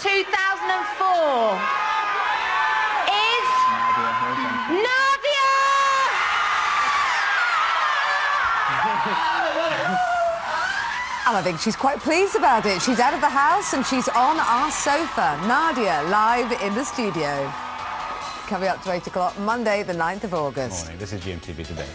2004 is Nadia! And I think she's quite pleased about it. She's out of the house and she's on our sofa. Nadia, live in the studio. Coming up to 8 o'clock, Monday, the 9th of August. Morning, this is GMTV Today.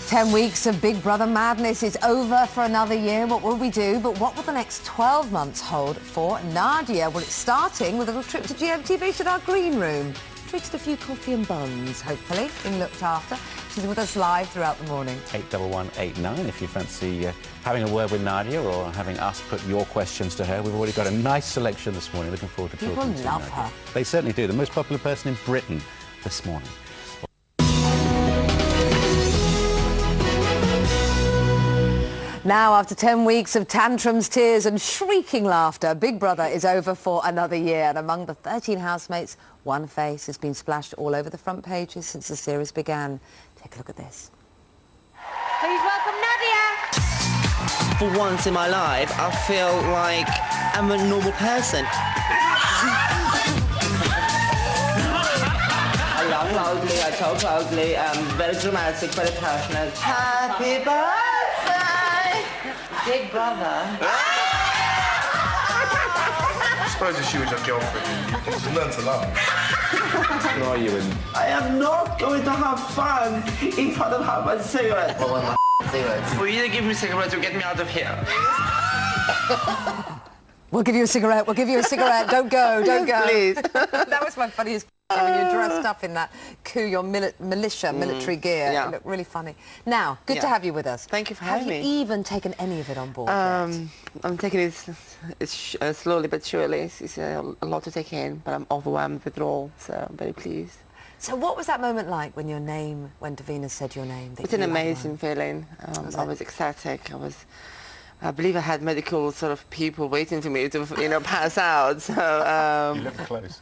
10 weeks of Big Brother madness is over for another year. What will we do? But what will the next 12 months hold for Nadia? Well, it's starting with a little trip to GMTV to our green room. Treated a few coffee and buns, hopefully, being looked after. She's with us live throughout the morning. 81189 if you fancy having a word with Nadia or having us put your questions to her. We've already got a nice selection this morning. Looking forward to talking to Nadia. People love her. They certainly do. The most popular person in Britain this morning. Now, after 10 weeks of tantrums, tears and shrieking laughter, Big Brother is over for another year. And among the 13 housemates, one face has been splashed all over the front pages since the series began. Take a look at this. Please welcome Nadia! For once in my life, I feel like I'm a normal person. I love loudly, I talk loudly, I'm very dramatic, very passionate. Happy birthday! Big Brother. I suppose if she was your girlfriend, you just learn to love her. Who are you in? I am not going to have fun if I don't have my cigarette. Well, my cigarette. Will you either give me a cigarette or get me out of here? We'll give you a cigarette, we'll give you a cigarette. Don't go, don't go. Please. That was my funniest when you're dressed up in that your military gear. Yeah. You look really funny. Now, good to have you with us. Thank you for having me. Have you even taken any of it on board yet? I'm taking it slowly but surely. It's a lot to take in, but I'm overwhelmed with it all, so I'm very pleased. So what was that moment like when Davina said your name? It's an amazing feeling. I was ecstatic. I believe I had medical sort of people waiting for me to, pass out. So You look close.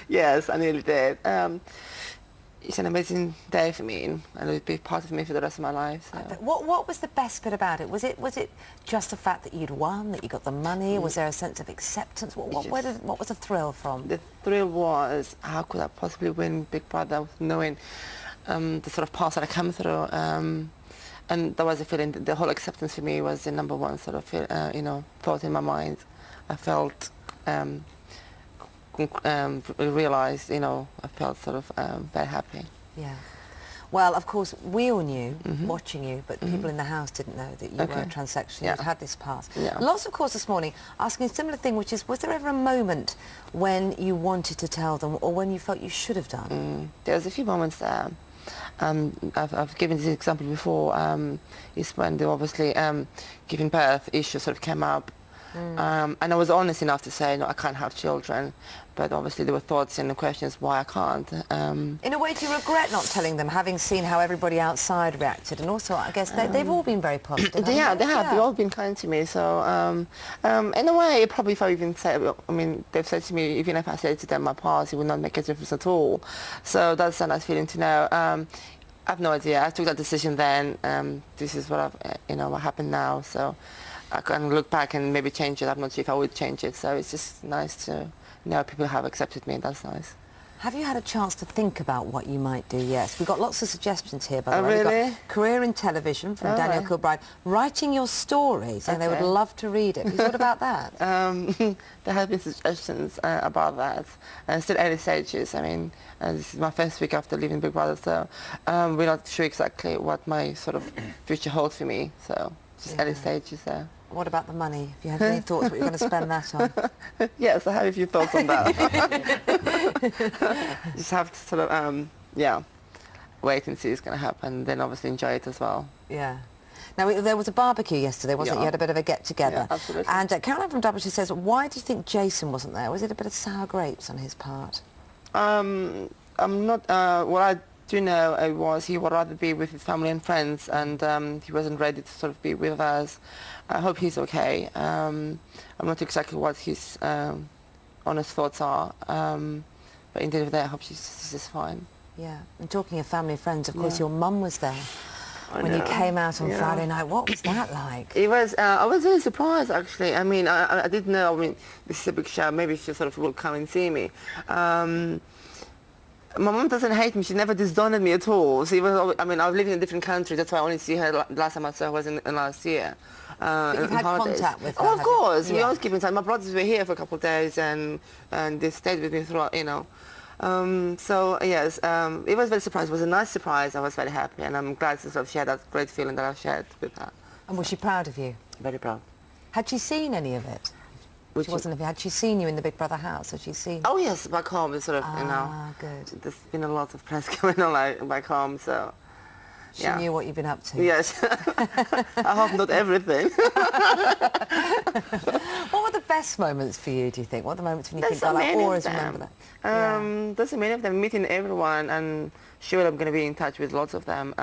yes, I nearly did. It's an amazing day for me, and it'll be part of me for the rest of my life. So. What was the best bit about it? Was it just the fact that you'd won, that you got the money? Was there a sense of acceptance? What was the thrill from? The thrill was, how could I possibly win Big Brother, knowing the sort of past that I come through. And that was a feeling. The whole acceptance for me was the number one sort of, thought in my mind. I felt, realised, I felt sort of very happy. Yeah. Well, of course, we all knew, watching you, but people in the house didn't know that you were transsexual. You'd had this past. Yeah. Lots, of course, this morning asking a similar thing, which is, was there ever a moment when you wanted to tell them or when you felt you should have done? There was a few moments there. I've given this example before, is when they obviously giving birth issue sort of came up. And I was honest enough to say, no, I can't have children. But obviously there were thoughts and questions why I can't. In a way, do you regret not telling them, having seen how everybody outside reacted? And also, I guess they've all been very positive. They have. They've all been kind to me. So in a way, probably if I even say, they've said to me, even if I said to them my past, it would not make a difference at all. So that's a nice feeling to know. I have no idea. I took that decision then. This is what what happened now. So I can look back and maybe change it. I'm not sure if I would change it. So it's just nice to know people have accepted me. That's nice. Have you had a chance to think about what you might do? Yes. We've got lots of suggestions here, by the way. Really? We've got career in television from Daniel Kilbride. Writing your stories, and they would love to read it. What about that? There have been suggestions about that. Still early stages. This is my first week after leaving Big Brother, so we're not sure exactly what my sort of future holds for me. So just early stages there. What about the money? Have you had any thoughts what you're going to spend that on? Yes, I have a few thoughts on that. Just have to sort of, wait and see what's going to happen, then obviously enjoy it as well. Yeah. Now, there was a barbecue yesterday, wasn't it? You had a bit of a get-together. Yeah, absolutely. And Caroline from Derbyshire says, why do you think Jason wasn't there? Was it a bit of sour grapes on his part? I'm not, what I do know was he would rather be with his family and friends, and he wasn't ready to sort of be with us. I hope he's okay. I'm not exactly what his honest thoughts are. But in the end of the day, I hope she's just fine. Yeah. And talking of family and friends, of course, your mum was there when you know. came out on Yeah. Friday night. What was that like? It was. I was really surprised, actually. I mean, I didn't know. I mean, this is a big show. Maybe she sort of will come and see me. My mum doesn't hate me. She never disdained me at all. She was. I mean, I was living in a different country. That's why I only see her. Last time I saw her was in last year. But you've had holidays. contact with her. Oh, of have you? course. We Yeah. always keep in touch. My brothers were here for a couple of days, and they stayed with me throughout. You know. So yes, it was very surprising. It was a nice surprise. I was very happy, and I'm glad to sort of share that great feeling that I've shared with her. And was she proud of you? Very proud. Had she seen any of it? Which She wasn't. Had she seen you in the Big Brother house? Had she seen? Oh yes, back home, it's sort of, you know. Ah, good. There's been a lot of press going on like back home, so. She Yeah. knew what you've been up to. Yes. I hope not everything. What were the best moments for you, do you think? What are the moments when you There's think, so I many of always them. remember that? There's so many of them, meeting everyone, and sure I'm going to be in touch with lots of them.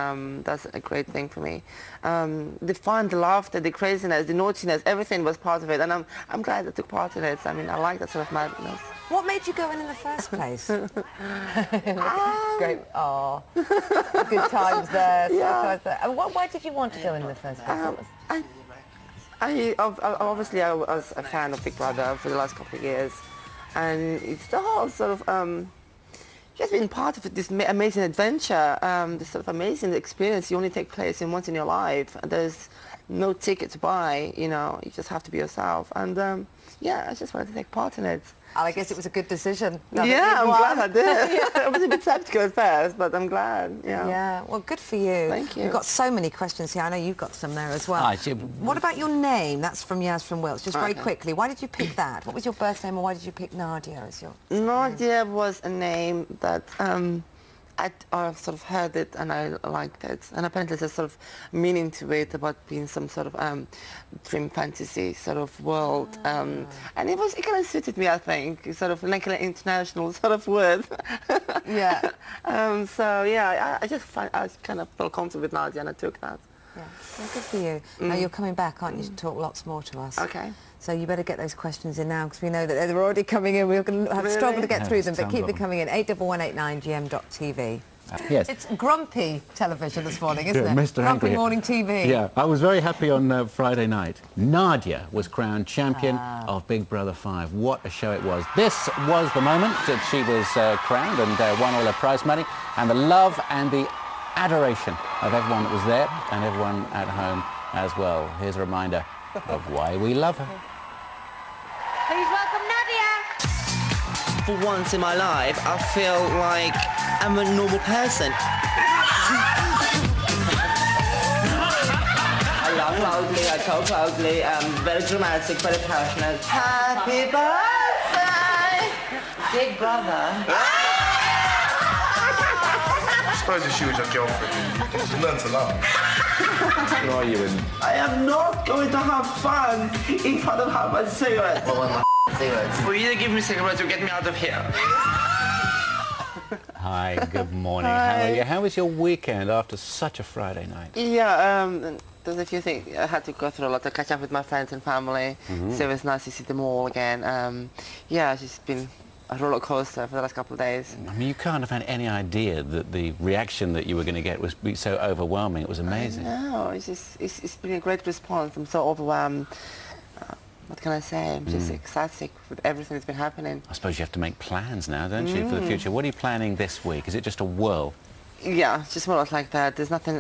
That's a great thing for me. The fun, the laughter, the craziness, the naughtiness, everything was part of it, and I'm glad I took part in it. I mean, I like that sort of madness. What made you go in the first place? Great. Oh, good times there. Yeah. Why did you want to go in the first place? What was- Obviously I was a fan of Big Brother for the last couple of years, and it's the whole sort of just being part of this amazing adventure, this sort of amazing experience. You only take place in once in your life. There's no ticket to buy, you know. You just have to be yourself, and yeah, I just wanted to take part in it. I guess it was a good decision. now that Yeah, you've I'm won. glad I did. I was a bit sceptical at first, but I'm glad. Yeah. Yeah, well, good for you. Thank you. We've got so many questions here. I know you've got some there as well. Hi, Jim. What about your name? That's from Yaz from Wales. Just very Okay. quickly, why did you pick that? What was your birth name, and why did you pick Nadia as your... Nadia was a name that I've sort of heard it and I liked it. And apparently there's a sort of meaning to it about being some sort of dream fantasy sort of world. And it kind of suited me, I think. It's sort of like an international sort of word. Yeah. So yeah, I kind of felt comfortable with Nadia and I took that. Yeah, well, good for you. Now you're coming back, aren't you, to talk lots more to us? Okay. So you better get those questions in now, because we know that they're already coming in. We're going to have Really? struggle to get Yeah, through them, there's but keep tons them of coming in. 81189gm.tv. Yes. It's grumpy television this morning, isn't Yeah, it? Mr. Grumpy Angry. morning TV. Yeah, I was very happy on Friday night. Nadia was crowned champion of Big Brother 5. What a show it was. This was the moment that she was crowned and won all her prize money, and the love and the adoration of everyone that was there and everyone at home as well. Here's a reminder of why we love her. Please welcome Nadia. For once in my life, I feel like I'm a normal person. I laugh loudly, I talk loudly, I'm very dramatic, very passionate. Happy birthday, Big Brother. I suppose if she was your girlfriend, you just learn to love. Who are you in? I am not going to have fun if I don't have my cigarette. Well, my cigarettes. Will you give me cigarettes to get me out of here? Hi, good morning. How are you? How was your weekend after such a Friday night? Yeah, there's a few things. I had to go through a lot to catch up with my friends and family, so it was nice to see them all again. Yeah, it's just been a roller coaster for the last couple of days. I mean, you can't have had any idea that the reaction that you were going to get was be so overwhelming. It was amazing. No, it's been a great response. I'm so overwhelmed. What can I say? I'm just ecstatic with everything that's been happening. I suppose you have to make plans now, don't you, for the future? What are you planning this week? Is it just a whirl? Yeah, it's just more or less like that. There's nothing.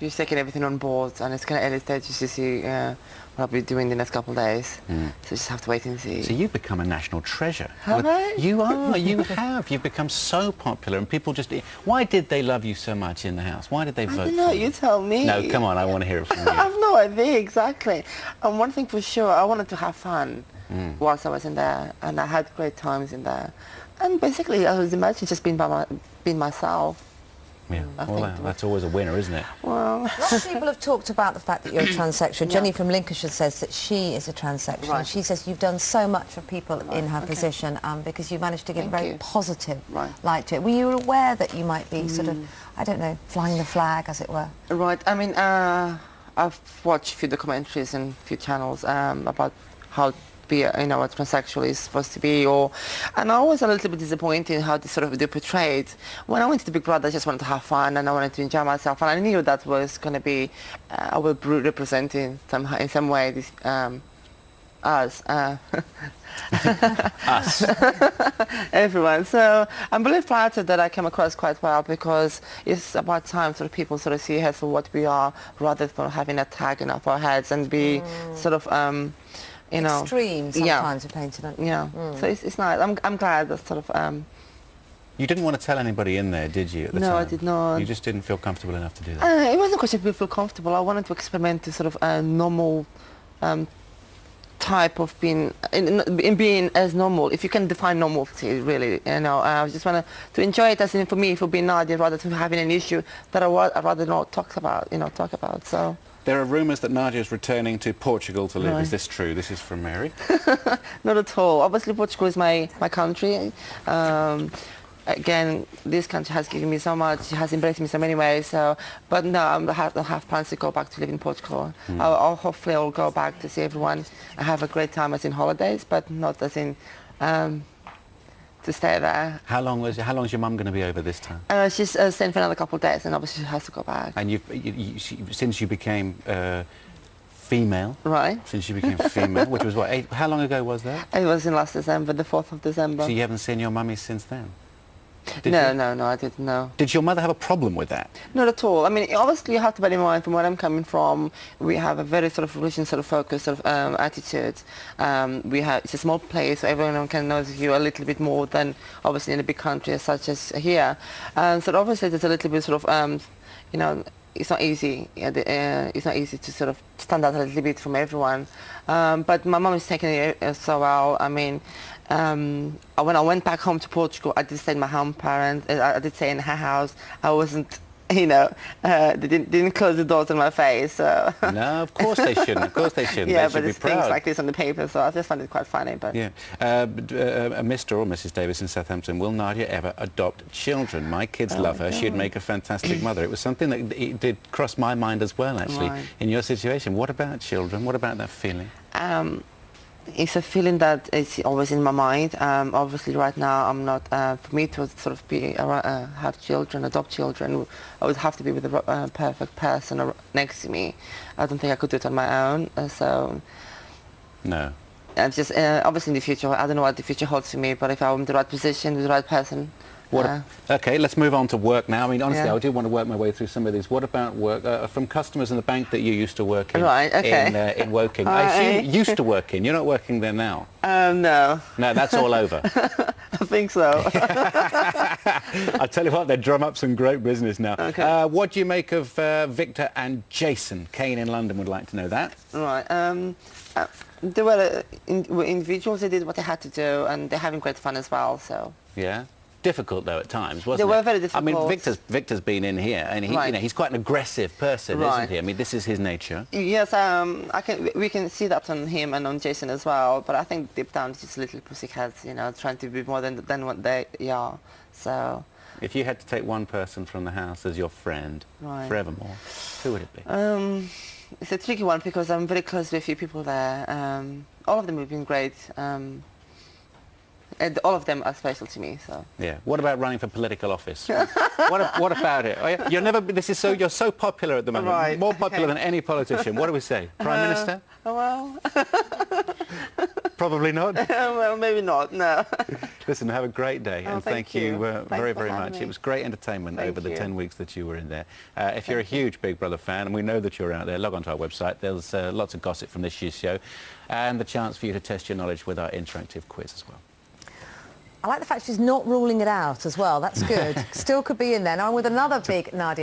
Just taking everything on board, and it's kind of early stages to see what I'll be doing the next couple of days. So just have to wait and see. So you've become a national treasure. Have I? You are. You have. You've become so popular, and people just... Why did they love you so much in the house? Why did they I vote don't know. for you? You tell me. No, come on. I want to hear it from I you. have no idea exactly. And one thing for sure, I wanted to have fun whilst I was in there, and I had great times in there. And basically, I was imagining just being myself. Yeah. I Well, think that's always a winner, isn't it? Well, Lots of people have talked about the fact that you're a transsexual. Jenny from Lincolnshire says that she is a transsexual. Right. And she says you've done so much for people in her position because you managed to give a Thank very you. positive Right. light to it. Were you aware that you might be sort of, I don't know, flying the flag, as it were? right. I mean, I've watched a few documentaries and a few channels about how be, you know, what transsexual is supposed to be. And I was a little bit disappointed in how they portrayed. When I went to the Big Brother, I just wanted to have fun and I wanted to enjoy myself, and I knew that was going to be, I will be representing somehow in some way this, us. Us. Everyone. So I'm really flattered that I came across quite well, because it's about time sort of people sort of see us for what we are, rather than having a tag in our heads and be sort of, you know, extreme sometimes painted on. Yeah. So it's nice. I'm glad that sort of. You didn't want to tell anybody in there, did you, at the time? No, I did not. You just didn't feel comfortable enough to do that? It wasn't a question of feel comfortable. I wanted to experiment to sort of a normal type of being, in being as normal, if you can define normality, really, you know. I just want to enjoy it, as in, for me, for being Nadia, rather than having an issue that I'd rather not talk about, so. There are rumours that Nadia is returning to Portugal to live. Right. Is this true? This is from Mary. Not at all. Obviously, Portugal is my country. Again, this country has given me so much, has embraced me in so many ways. So, but no, I have plans to go back to live in Portugal. Hopefully I'll go back to see everyone and have a great time as in holidays, but not as in to stay there. How long is your mum going to be over this time? She's staying for another couple of days, and obviously she has to go back. And since you became female, right? Since you became female, which was what? How long ago was that? It was in last December, the 4th of December. So you haven't seen your mummy since then? No, I didn't know. Did your mother have a problem with that? Not at all. I mean, obviously you have to bear in mind, from where I'm coming from, we have a very sort of religion sort of focused sort of attitude. It's a small place, so everyone can know you a little bit more than obviously in a big country such as here. So obviously there's a little bit sort of, you know, it's not easy. It's not easy to sort of stand out a little bit from everyone. But my mum is taking it so well. I mean, when I went back home to Portugal, I did stay in my home parents. I did stay in her house. I wasn't, you know, they didn't close the doors in my face. So. No, of course they shouldn't. Of course they shouldn't. Yeah, they but should it's be proud. things like this on the paper, so I just found it quite funny. But yeah, Mr. or Mrs. Davis in Southampton, will Nadia ever adopt children? My kids love her. She'd make a fantastic mother. It was something that it did cross my mind as well, actually. Right. In your situation, what about children? What about that feeling? It's a feeling that is always in my mind. Obviously, right now, I'm not. For me to sort of be have children, adopt children, I would have to be with a perfect person next to me. I don't think I could do it on my own. So. No. And just obviously in the future, I don't know what the future holds for me. But if I'm in the right position with the right person. Okay, let's move on to work now. I mean, honestly, Yeah. I do want to work my way through some of these. What about work from customers in the bank that you used to work in? Right, okay. In Woking. I assume you used to work in. You're not working there now. No. No, that's all over. I think so. I tell you what, they drum up some great business now. Okay. What do you make of Victor and Jason? Kane in London would like to know that. Right. They were individuals. They did what they had to do, and they're having great fun as well. So. Yeah. Difficult though at times, wasn't it? They were very difficult. I mean, Victor's been in here, and he, Right. you know, he's quite an aggressive person, isn't he? I mean, this is his nature. Yes, we can see that on him and on Jason as well. But I think deep down, it's just little pussycats, you know, trying to be more than what they are. So. If you had to take one person from the house as your friend forevermore, who would it be? It's a tricky one because I'm very close to a few people there. All of them have been great. And all of them are special to me. So. Yeah. What about running for political office? what about it? Oh, yeah? You're so popular at the moment. Right. More popular than any politician. What do we say? Prime Minister? Oh well. Probably not. Well, maybe not. No. Listen, have a great day, and thank thank you you. very, Thanks for very having much. me. It was great entertainment Thank over the you. 10 weeks that you were in there. If you're a huge Big Brother fan, and we know that you're out there, log on to our website. There's lots of gossip from this year's show, and the chance for you to test your knowledge with our interactive quiz as well. I like the fact she's not ruling it out as well. That's good. Still could be in there. Now I'm with another big Nadia.